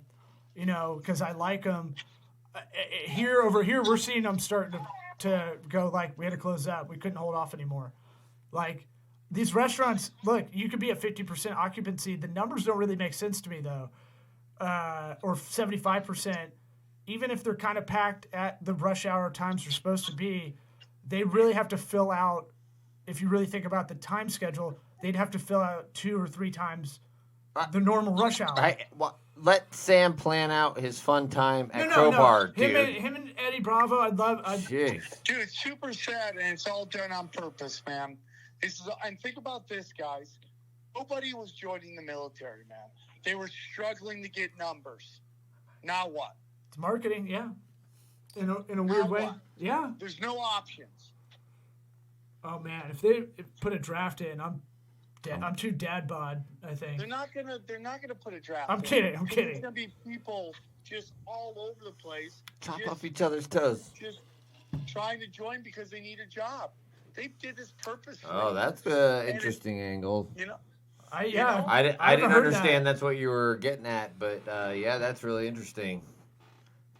because I like them. Over here, we're seeing them starting to go like, we had to close up. We couldn't hold off anymore. Like these restaurants, look, you could be at 50% occupancy. The numbers don't really make sense to me though. Or 75%, even if they're kind of packed at the rush hour times they're supposed to be, they really have to fill out. If you really think about the time schedule, they'd have to fill out 2 or 3 times the normal rush hour. Let Sam plan out his fun time at Crowbar, dude. Him and Eddie Bravo, Jeez. Dude, it's super sad, and it's all done on purpose, man. And think about this, guys. Nobody was joining the military, man. They were struggling to get numbers. Now what? It's marketing, yeah. In a weird way. What? Yeah. There's no options. Oh, man. If they put a draft in, I'm too dad bod, I think. They're not gonna put a draft. I'm kidding. There's gonna be people just all over the place, chop off each other's toes, just trying to join because they need a job. They did this purposely. Oh, that's an interesting angle. I didn't understand that's what you were getting at, but yeah, that's really interesting.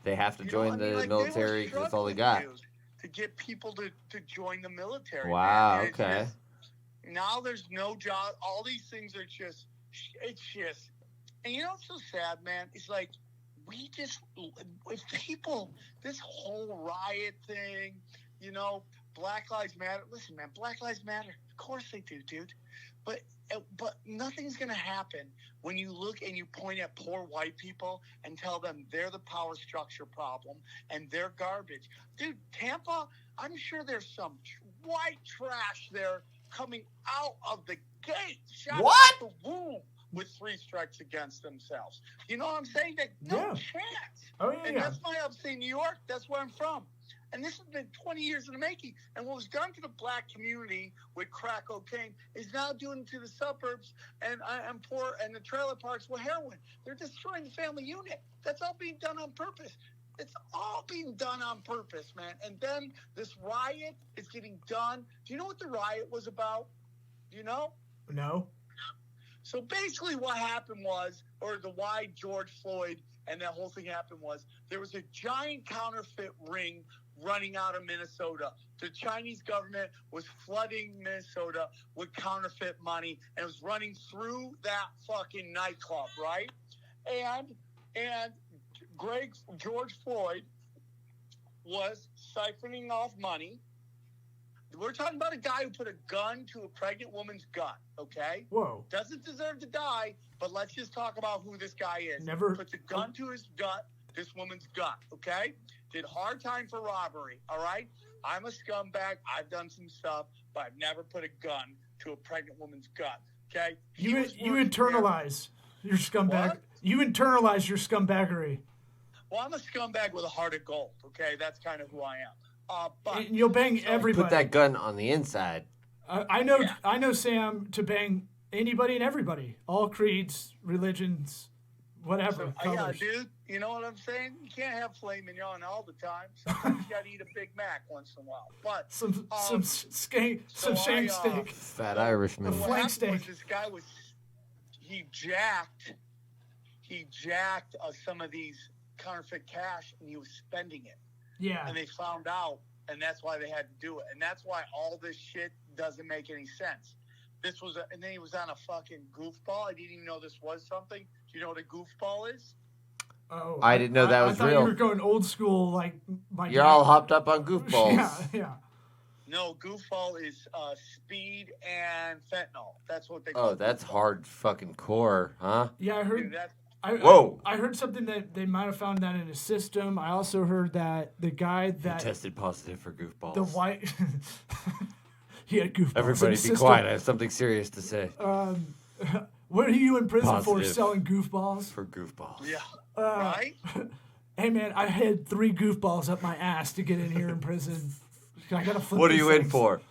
They have to join the military because that's all they got. To get people to join the military. Wow. Man. Okay. Now there's no job. All these things are just, and it's so sad, man. It's like, if people, this whole riot thing, Black Lives Matter. Listen, man, Black Lives Matter. Of course they do, dude. But nothing's going to happen when you look and you point at poor white people and tell them they're the power structure problem and they're garbage. Dude, Tampa, I'm sure there's some white trash there coming out of the gate, shot out the womb with 3 strikes against themselves. You know what I'm saying? No chance. Oh, yeah. And that's my upstate New York. That's where I'm from. And this has been 20 years in the making. And what was done to the black community with crack cocaine is now doing to the suburbs and poor and the trailer parks with heroin. They're destroying the family unit. That's all being done on purpose. It's all being done on purpose, man. And then this riot is getting done. Do you know what the riot was about? Do you know? No. So basically what happened was, or why George Floyd and that whole thing happened was, there was a giant counterfeit ring running out of Minnesota. The Chinese government was flooding Minnesota with counterfeit money and it was running through that fucking nightclub, right? And And George Floyd was siphoning off money. We're talking about a guy who put a gun to a pregnant woman's gut, okay? Whoa. Doesn't deserve to die, but let's just talk about who this guy is. Never Puts a gun to his gut, this woman's gut, okay? Did hard time for robbery, all right? I'm a scumbag. I've done some stuff, but I've never put a gun to a pregnant woman's gut, okay? You internalize your scumbag. What? You internalize your scumbaggery. Well, I'm a scumbag with a heart of gold, okay? That's kind of who I am. But And you'll bang everybody. Put that gun on the inside. I know Sam to bang anybody and everybody, all creeds, religions, whatever. Yeah, colors. dude, you know what I'm saying? You can't have filet mignon all the time. Sometimes you got to eat a Big Mac once in a while. But some shank steak. Fat Irishman. The what flank happened was steak. this guy he jacked some of these counterfeit cash, and he was spending it. Yeah. And they found out, and that's why they had to do it. And that's why all this shit doesn't make any sense. And then he was on a fucking goofball. I didn't even know this was something. Do you know what a goofball is? Oh, I didn't know that was I thought real. you were going old school, like my. You're dad. all hopped up on goofballs. Yeah. No, goofball is speed and fentanyl. That's what they call Oh, that's hard fucking core, huh? Yeah, I heard. Dude, Whoa. I heard something that they might have found that in his system. I also heard that the guy that Tested positive for goofballs. the white he had goofballs. in Everybody his be system. quiet. I have something serious to say. What are you in prison for? Positive. Selling goofballs? For goofballs. Yeah. Right? Hey man, I had 3 goofballs up my ass to get in here in prison. I gotta flip. What are these you in things. for?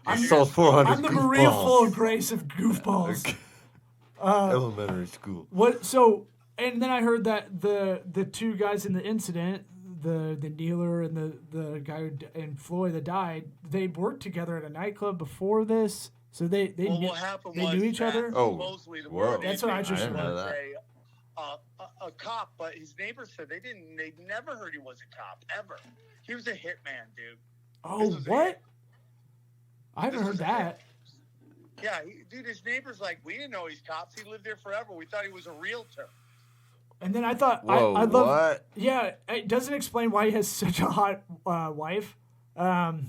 I sold 400 I'm the goofballs. Maria full of grace of goofballs. Elementary school. What? So, and then I heard that the 2 guys in the incident, the kneeler and the guy and Floyd that died, they worked together at a nightclub before this, so they What happened they was knew each that other. Oh, supposedly the whoa. word That's what I just didn't know was that. a cop, but his neighbors said they never heard he was a cop ever. He was a hitman, dude. Oh, This was a what? hit. I haven't This heard was a that. Yeah, dude, his neighbors like, we didn't know he's cops. He lived there forever. We thought he was a realtor. And then I thought, Whoa, I love. what? Yeah, it doesn't explain why he has such a hot wife. And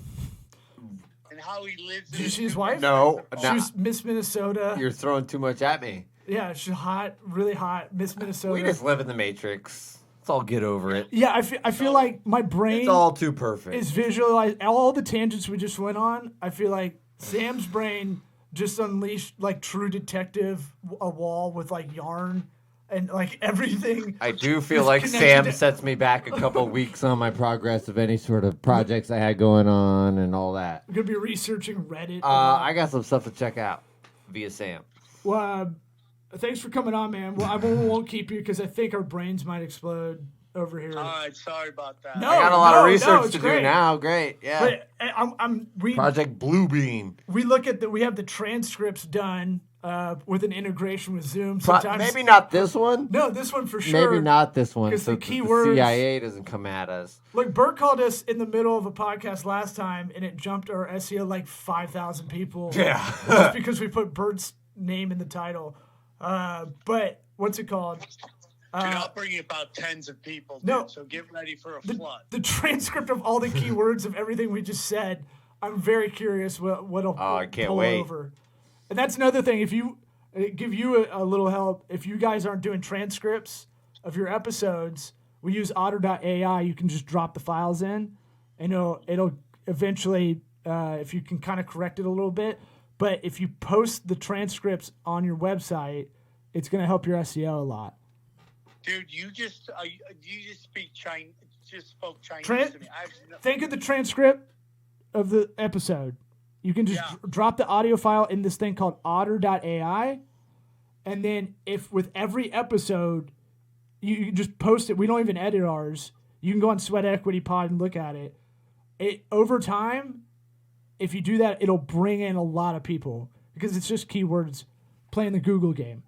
how he lives. Did you see his wife? No. She Nah, was Miss Minnesota. you're throwing too much at me. Yeah, she's hot, really hot, Miss Minnesota. We just live in the Matrix. Let's all get over it. Yeah, I feel like my brain It's all too perfect. is visualized. All the tangents we just went on, I feel like Sam's brain just unleashed like True Detective, a wall with like yarn and like everything. I do feel is like connected Sam to- sets me back a couple weeks on my progress of any sort of projects I had going on and all that. I'm gonna be researching Reddit. I got some stuff to check out via Sam. Well, thanks for coming on, man. Well, I won't keep you because I think our brains might explode over here. All right, sorry about that. No. I got a lot of no, research it's to great. do now. Great. Yeah. But we Project Bluebeam. look at we have the transcripts done with an integration with Zoom. Sometimes Maybe not this one. No, this one for sure. Maybe not this one, 'Cause so the that keywords- the CIA doesn't come at us. Look, Bert called us in the middle of a podcast last time, and it jumped our SEO like 5,000 people. Yeah. just because we put Bert's name in the title. But what's it called? Dude, I'll bring you about tens of people, dude, No. so get ready for a flood. The transcript of all the keywords of everything we just said. I'm very curious what'll I can't pull wait. over. And that's another thing. If you give you a little help, if you guys aren't doing transcripts of your episodes, we use Otter.ai. You can just drop the files in, and it'll eventually, if you can kind of correct it a little bit. But if you post the transcripts on your website, it's going to help your SEO a lot. Dude, you just speak Chinese. Just spoke Chinese Tran- to me. Think of the transcript of the episode. You can just drop the audio file in this thing called Otter.ai, and then if with every episode you just post it, we don't even edit ours. You can go on Sweat Equity Pod and look at it. It over time, if you do that, it'll bring in a lot of people because it's just keywords playing the Google game.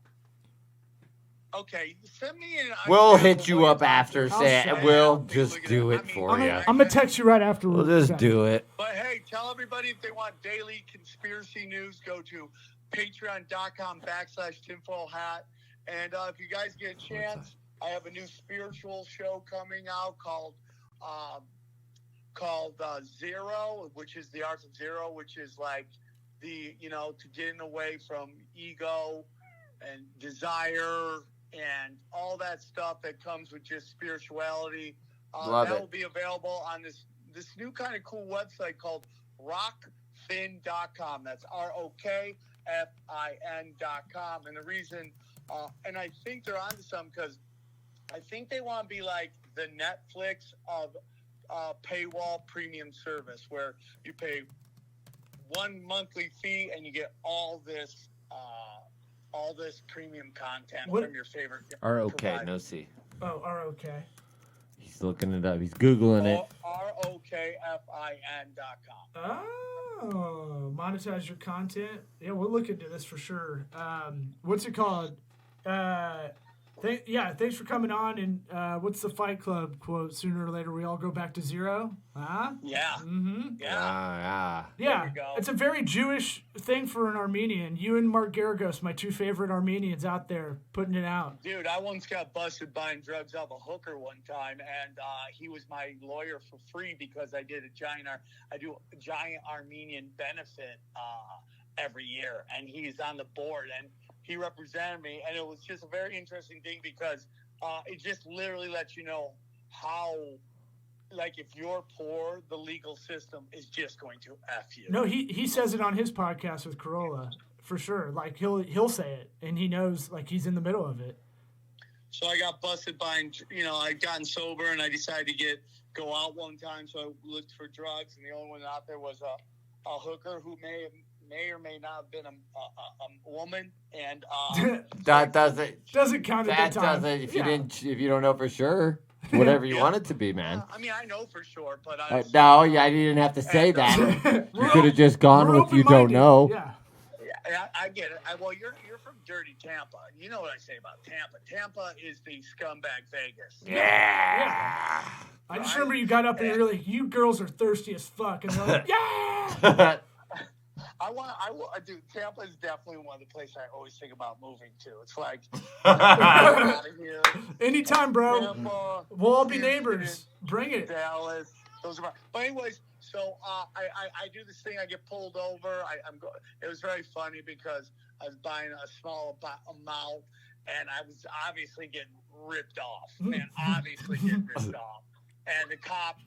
Okay, send me an. We'll hit you up after. I'll Say send- we'll Look just at do it. it I mean, for I'm you. gonna text you right after. We'll just do it. But hey, tell everybody if they want daily conspiracy news, go to patreon.com/tinfoilhat. And if you guys get a chance, I have a new spiritual show coming out called Zero, which is the art of zero, which is like to getting away from ego and desire and all that stuff that comes with just spirituality. Love that it. will be available on this new kind of cool website called rockfin.com. That's ROKFIN.com. And the reason, and I think they're onto something because I think they want to be like the Netflix of paywall premium service where you pay one monthly fee and you get all this premium content from your favorite ROK, provider. no C. Oh, ROK. He's looking it up. He's Googling it. ROKFIN.com. Oh, monetize your content. Yeah, we'll look into this for sure. What's it called? Thanks for coming on. And what's the Fight Club quote? Sooner or later, we all go back to zero. Huh? Yeah. Mm-hmm. Yeah. Yeah. There you go. It's a very Jewish thing for an Armenian. You and Mark Garagos, my two favorite Armenians out there, putting it out. Dude, I once got busted buying drugs off a hooker one time, and he was my lawyer for free because I do a giant Armenian benefit every year, and he's on the board, and he represented me, and it was just a very interesting thing because it just literally lets you know how, like, if you're poor, the legal system is just going to F you. No, he says it on his podcast with Corolla, for sure. Like, he'll say it, and he knows, like, he's in the middle of it. So I got busted buying, I'd gotten sober, and I decided to go out one time, so I looked for drugs, and the only one out there was a hooker who may or may not have been a woman, and That doesn't count at that the time. doesn't if you don't know for sure. Whatever you want it to be, man. I mean, I know for sure, but No, yeah, I didn't have to say that. You could have just gone We're with you don't open-minded. know. Yeah. Yeah, I get it. Well, you're from dirty Tampa. You know what I say about Tampa. Tampa is the scumbag Vegas. Yeah. I just remember you got up and you were like, you girls are thirsty as fuck. And they're like, yeah! Dude, Tampa is definitely one of the places I always think about moving to. It's like, out of here. Anytime, bro. Tampa, We'll all be Houston, neighbors. Bring it. Dallas. Those are but anyways, so I do this thing. I get pulled over. It was very funny because I was buying a small amount, and I was obviously getting ripped off. Man, obviously getting ripped off. And the cop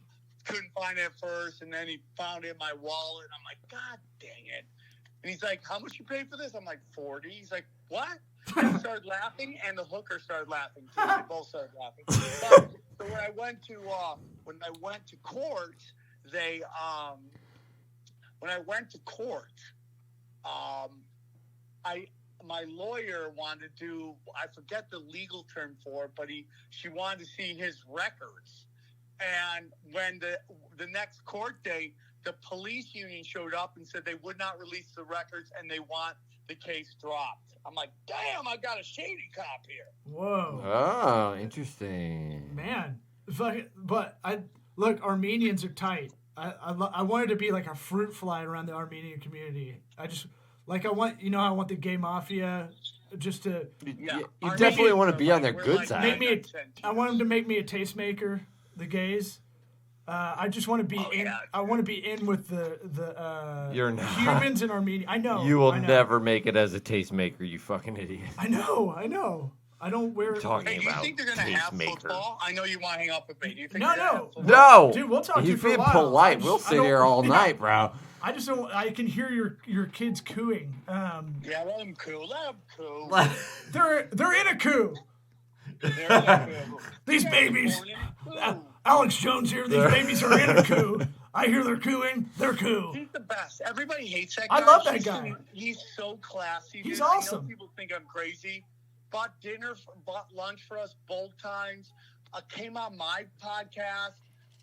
couldn't find it at first, and then he found it in my wallet. And I'm like, God dang it. And he's like, how much you paid for this? I'm like, 40. He's like, what? And he started laughing, and the hooker started laughing too. They both started laughing. But, so when I went to court, my lawyer wanted to, I forget the legal term for it, but she wanted to see his records. And when the next court date, the police union showed up and said they would not release the records and they want the case dropped. I'm like, damn, I got a shady cop here. Whoa. Oh, interesting. Man. But Armenians are tight. I wanted to be like a fruit fly around the Armenian community. I want the gay mafia just to... Yeah. You definitely want to be on their good like, side. I want them to make me a tastemaker, the gays. I just want to be in. yeah. I want to be in with the You're not. Cubans in Armenia. I know. You will I know. never make it as a tastemaker, you fucking idiot. I know. I don't wear. Talking Hey, do you about think they're going to have tastemaker. football? I know you want to hang out with me. Do you think No, they're gonna no. have football? No, Dude, we'll talk to you He's for a being while. polite. I We'll just- I sit don't- here all night, bro. I just don't. I can hear your kids cooing. Yeah, let them cool. They're in a coup. They're in a coup. These You guys are babies. born in a coup. Alex Jones here. These babies are in a coup. I hear they're cooing. They're coup. He's the best. Everybody hates that guy. I love that guy. He's so classy. He's dude. I awesome. know people think I'm crazy. Bought lunch for us both times. Came on my podcast.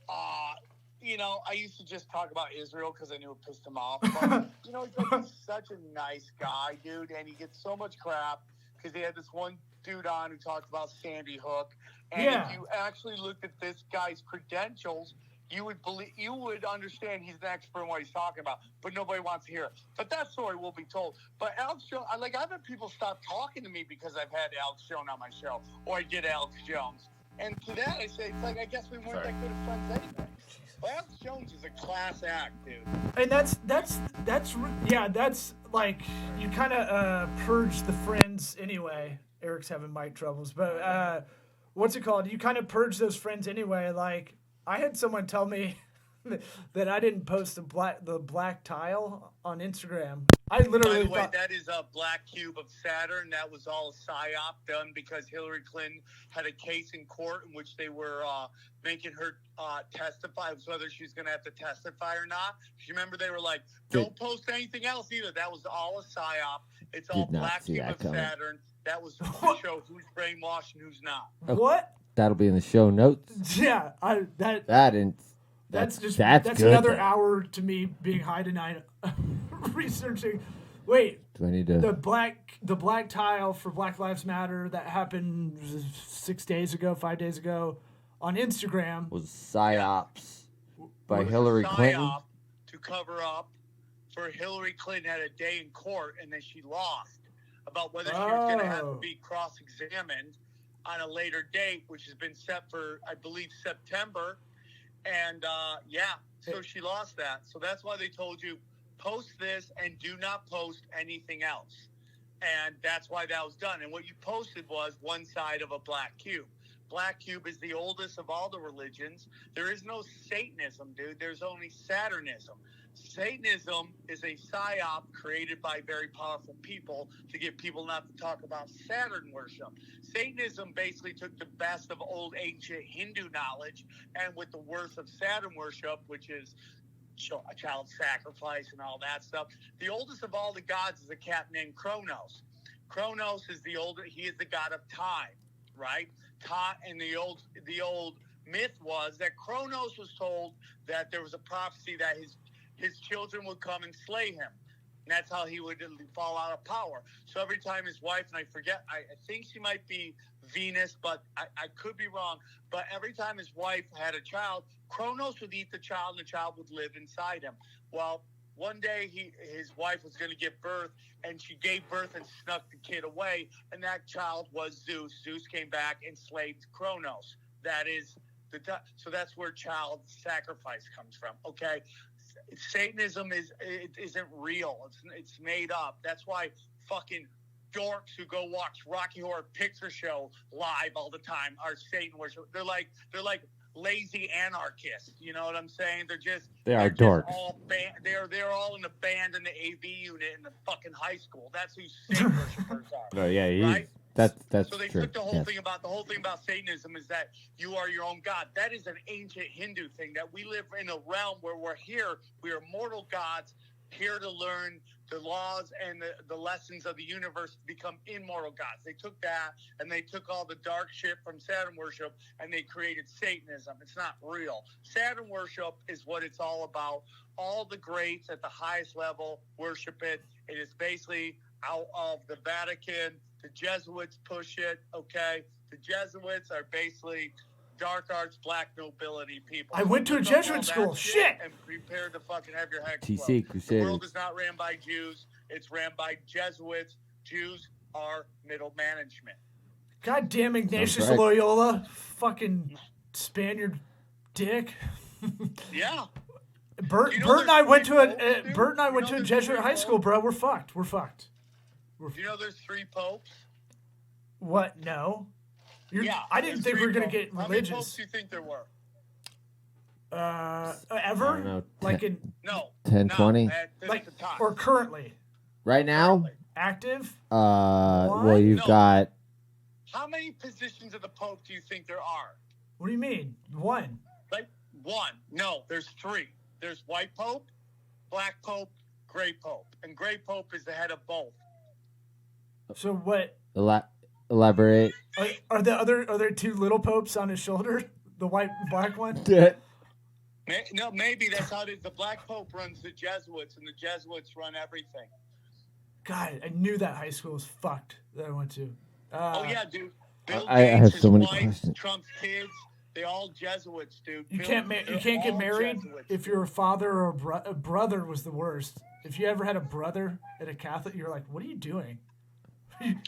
I used to just talk about Israel because I knew it pissed him off. But, he's such a nice guy, dude. And he gets so much crap because they had this one dude on who talked about Sandy Hook. And Yeah. if you actually looked at this guy's credentials, you would understand he's an expert in what he's talking about, but nobody wants to hear it. But that story will be told. But Alex Jones, I've had people stop talking to me because I've had Alex Jones on my show, or I did Alex Jones. And to that, I say, it's like, I guess we weren't that good of friends anyway. But Alex Jones is a class act, dude. And that's like, you kind of purge the friends anyway. Eric's having mic troubles, but what's it called? You kind of purge those friends anyway. Like, I had someone tell me that I didn't post the black tile on Instagram. I literally By the way, thought that is a black cube of Saturn. That was all a psyop done because Hillary Clinton had a case in court in which they were making her testify whether she's going to have to testify or not. You remember they were like, don't post anything else either. That was all a psyop. It's all black cube of Saturn. That was to show who's brainwashed and who's not. What? That'll be in the show notes. Yeah, that's good, another though. hour to me being high tonight researching. Wait, Do I need to? the black tile for Black Lives Matter that happened 5 days ago on Instagram Was psyops by Hillary Clinton. Psyop to cover up for Hillary Clinton had a day in court and then she lost about whether she was going to have to be cross-examined on a later date, which has been set for, I believe, September. And, so she lost that. So that's why they told you, post this and do not post anything else. And that's why that was done. And what you posted was one side of a black cube. Black cube is the oldest of all the religions. There is no Satanism, dude. There's only Saturnism. Satanism is a psyop created by very powerful people to get people not to talk about Saturn worship. Satanism basically took the best of old ancient Hindu knowledge and with the worst of Saturn worship, which is a child sacrifice and all that stuff. The oldest of all the gods is a cat named Kronos. Kronos is he is the god of time, right? And the old myth was that Kronos was told that there was a prophecy that his children would come and slay him. And that's how he would fall out of power. So every time his wife, and I think she might be Venus, but I could be wrong. But every time his wife had a child, Kronos would eat the child and the child would live inside him. Well, one day his wife was going to give birth and she gave birth and snuck the kid away. And that child was Zeus. Zeus came back and slayed Kronos. That is so that's where child sacrifice comes from. Okay. Satanism isn't real. It's made up. That's why fucking dorks who go watch Rocky Horror Picture Show live all the time are Satan worship. They're like lazy anarchists. You know what I'm saying? They are dorks. They're all in a band in the AV unit in the fucking high school. That's who Satan worshipers are. Oh yeah, right? That's so they true. took the whole thing about Satanism is that you are your own god. That is an ancient Hindu thing, that we live in a realm where we are mortal gods here to learn the laws and the lessons of the universe to become immortal gods. They took that and they took all the dark shit from Saturn worship and they created Satanism. It's not real. Saturn worship is what it's all about. All the greats at the highest level worship it. It is basically out of the Vatican. The Jesuits push it, okay? The Jesuits are basically dark arts, black nobility people. I went to a Jesuit school. Shit! And prepare to fucking have your head TC explode. Crusaders. The world is not ran by Jews. It's ran by Jesuits. Jews are middle management. God damn Ignatius right. Loyola. Fucking Spaniard dick. Yeah. Bert and I went to a Jesuit high school, bro. We're fucked. Do you know there's 3 popes? What? No. I didn't think we were going to get religious. How many popes do you think there were? Ever? I don't know, No. 10, 20? Like, or currently? Right now? Active? Well, you've got... How many positions of the Pope do you think there are? What do you mean? 1? Like 1. No, there's 3. There's white Pope, black Pope, gray Pope. And gray Pope is the head of both. So what? Elaborate. Are there 2 little popes on his shoulder? The white and black one? No, maybe that's how it is. The black Pope runs the Jesuits, and the Jesuits run everything. God, I knew that high school was fucked that I went to. Oh, yeah, dude. Bill I Gates, have his so many wife, questions. Trump's kids, They all Jesuits, dude. You They're can't get all married Jesuits, if dude. you're a father or a brother was the worst. If you ever had a brother at a Catholic, you're like, what are you doing?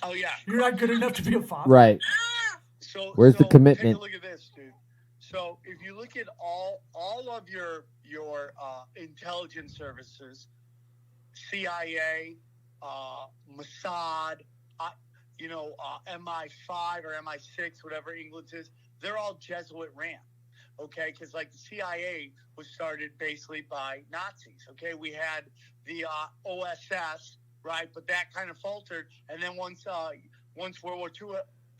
Oh yeah. You're not good enough to be a father. Right. So Where's the Take commitment? a look at this, dude. So if you look at all of your intelligence services, CIA, Mossad, MI5 or MI6, whatever England's is, they're all Jesuit ran. Okay, because like the CIA was started basically by Nazis. Okay, we had the OSS, right, but that kind of faltered, and then once World War II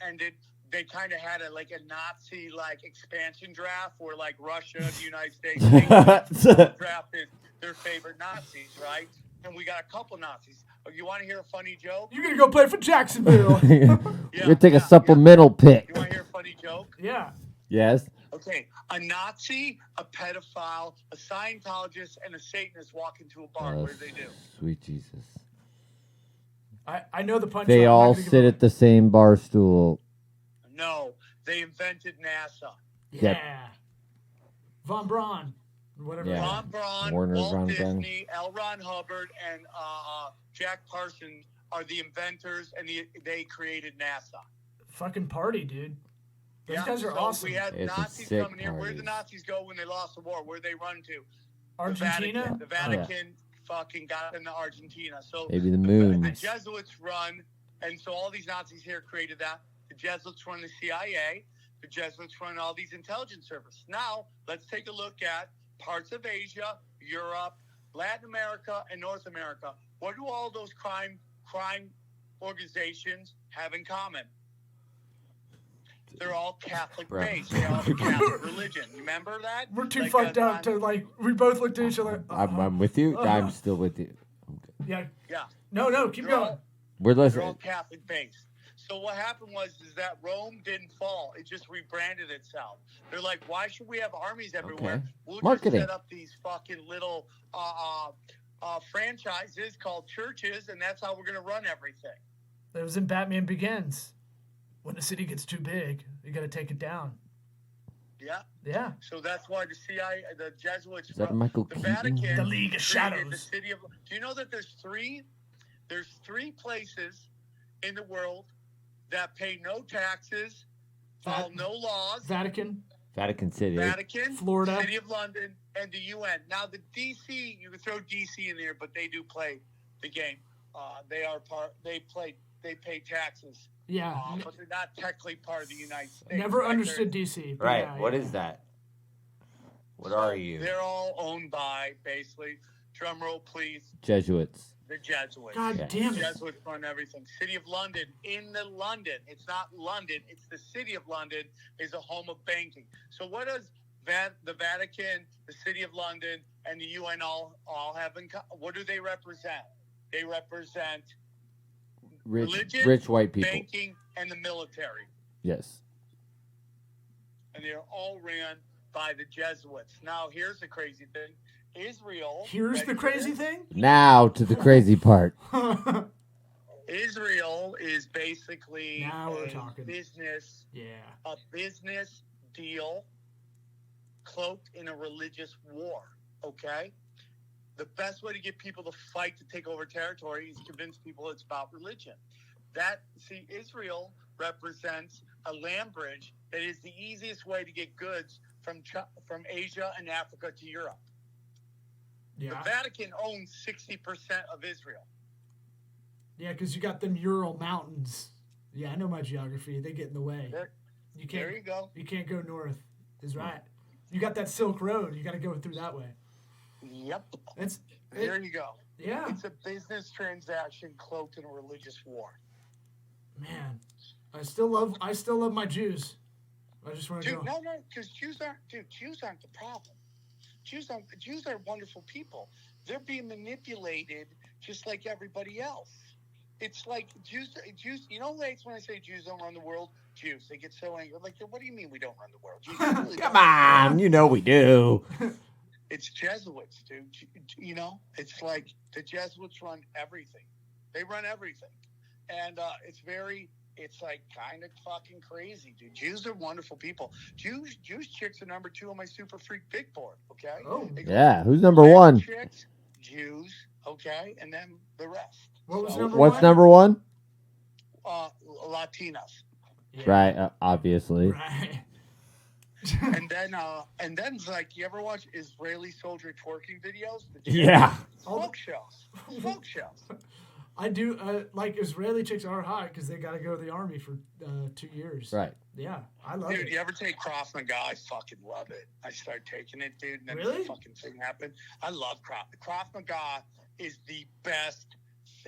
ended, they kind of had a Nazi expansion draft where Russia, the United States, drafted their favorite Nazis, right? And we got a couple Nazis. You want to hear a funny joke? You're gonna go play for Jacksonville. You take a supplemental pick. You want to hear a funny joke? Yeah. Yes. Okay, a Nazi, a pedophile, a Scientologist, and a Satanist walk into a bar. What do they do? Sweet Jesus. I know the punchline. They all sit at the same bar stool. No, they invented NASA. Yeah. Yep. Von Braun. Whatever. Yeah. Ron Braun, Warner Walt Von Braun. Disney, L. Ron Hubbard, and Jack Parsons are the inventors, and they created NASA. Fucking party, dude. Those guys are awesome. We had It's Nazis sick coming here. Where did the parties. Nazis go when they lost the war? Where did they run to? Argentina? The Vatican fucking got into Argentina. So Maybe the moon. The Jesuits run, and so all these Nazis here created that. The Jesuits run the CIA. The Jesuits run all these intelligence services. Now, let's take a look at parts of Asia, Europe, Latin America, and North America. What do all those crime organizations have in common? They're all Catholic based. They all have Catholic religion. Remember that? We're too fucked up to we both looked at each other. I'm with you. I'm still with you. Yeah. Yeah. No, keep going. We're They're all listening. Catholic based. So what happened is that Rome didn't fall. It just rebranded itself. They're like, why should we have armies everywhere? Okay. We'll Marketing. just set up these fucking little franchises called churches, and that's how we're going to run everything. That was in Batman Begins. When the city gets too big, you got to take it down. Yeah. Yeah. So that's why the CIA, the Jesuits, Is that Michael the Keaton? Vatican, The League of created Shadows. The city of. Do you know that there's three places in the world that pay no taxes, follow no laws? Vatican. Vatican City. Vatican, Florida. City of London, and the UN. Now the DC, you can throw DC in there, but they do play the game. They pay taxes. Yeah. But they're not technically part of the United States. Never right? understood DC. but Right. yeah, What yeah. is that? What are you? They're all owned by, basically, drum roll please, Jesuits. the Jesuits. God Yeah. damn The it. Jesuits run everything. City of London, London. It's not London. It's the City of London is a home of banking. So what does the Vatican, the City of London, and the UN all have in common? What do they represent? They represent religion, Rich white people. banking, and the military. Yes. And they're all ran by the Jesuits. Now, here's the crazy thing. Israel. Here's ready the for crazy this? thing. Now to the crazy part. Israel is basically Now we're a talking. business deal cloaked in a religious war. Okay? The best way to get people to fight to take over territory is convince people it's about religion. Israel represents a land bridge that is the easiest way to get goods from Asia and Africa to Europe. Yeah. The Vatican owns 60% of Israel. Yeah, because you got them Ural Mountains. Yeah, I know my geography. They get in the way. There you go. You can't go north. Is right. You got that Silk Road. You got to go through that way. Yep. There you go. Yeah. It's a business transaction cloaked in a religious war. Man, I still love my Jews. I just want to go. No, because Jews aren't the problem. Jews are wonderful people. They're being manipulated just like everybody else. It's like Jews. You know, like when I say Jews don't run the world, Jews, they get so angry. Like, what do you mean we don't run the world? Jews really Come don't. on, you know we do. It's Jesuits, dude. You know, it's like the Jesuits run everything. They run everything, and it's very it's like kind of fucking crazy, dude. Jews are wonderful people. Jewish chicks are number 2 on my super freak big board. Okay. Oh. Yeah, who's number 1? Chicks, Jews. Okay, and then the rest. What was So, number What's one? number 1? Latinas. Yeah. Right, obviously. Right. and then it's like, you ever watch Israeli soldier twerking videos? Yeah. Smoke shows. Smoke shows. I do like Israeli chicks are hot because they got to go to the army for 2 years. Right. Yeah, I love Dude, it. you ever take Krav Maga? I fucking love it. I started taking it, dude, and then Really? the fucking thing happened. I love Krav Maga is the best.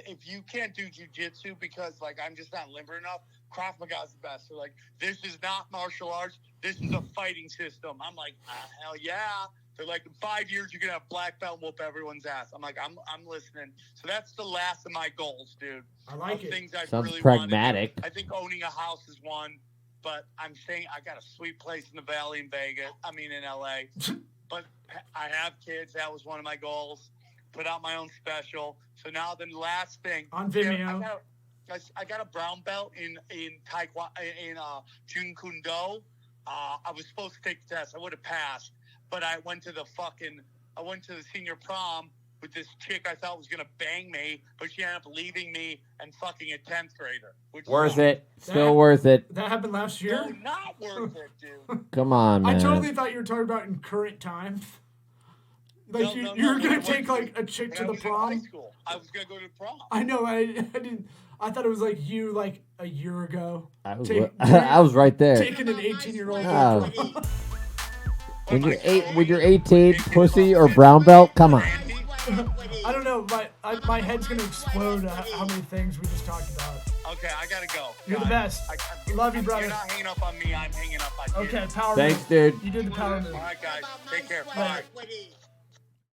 If you can't do jujitsu because, like, I'm just not limber enough, Krav Maga is the best. They're like, this is not martial arts. This is a fighting system. I'm like, hell yeah. They're like, in 5 years, you're going to have black belt and whoop everyone's ass. I'm like, I'm listening. So that's the last of my goals, dude. I like it. Things I Sounds really pragmatic. wanted. I think owning a house is one. But I'm saying I got a sweet place in the Valley in Vegas. I mean, in LA. But I have kids. That was one of my goals. Put out my own special. So now the last thing On Vimeo. I got a brown belt in Taekwondo in Jeet Kune Do. I was supposed to take the test. I would have passed, but I went to the senior prom with this chick I thought was gonna bang me, but she ended up leaving me and fucking a 10th grader. Worth it. Still worth it. That happened last year? No, not worth it, dude. Come on, man. I totally thought you were talking about in current times. Like you were gonna take like a chick to the prom. In high school. I was gonna go to the prom. I know. I didn't. I thought it was like you, like a year ago. I was right there. Taking an 18-year-old. Oh. When you're 18, pussy or brown belt, come on. I don't know. My head's gonna explode. How many things we just talked about? Okay, I gotta go. You're the best. Love you, brother. You're not hanging up on me. I'm hanging up on you. Okay, power Thanks, move. dude. You did the power move. All right, guys. Take care. Bye. Bye.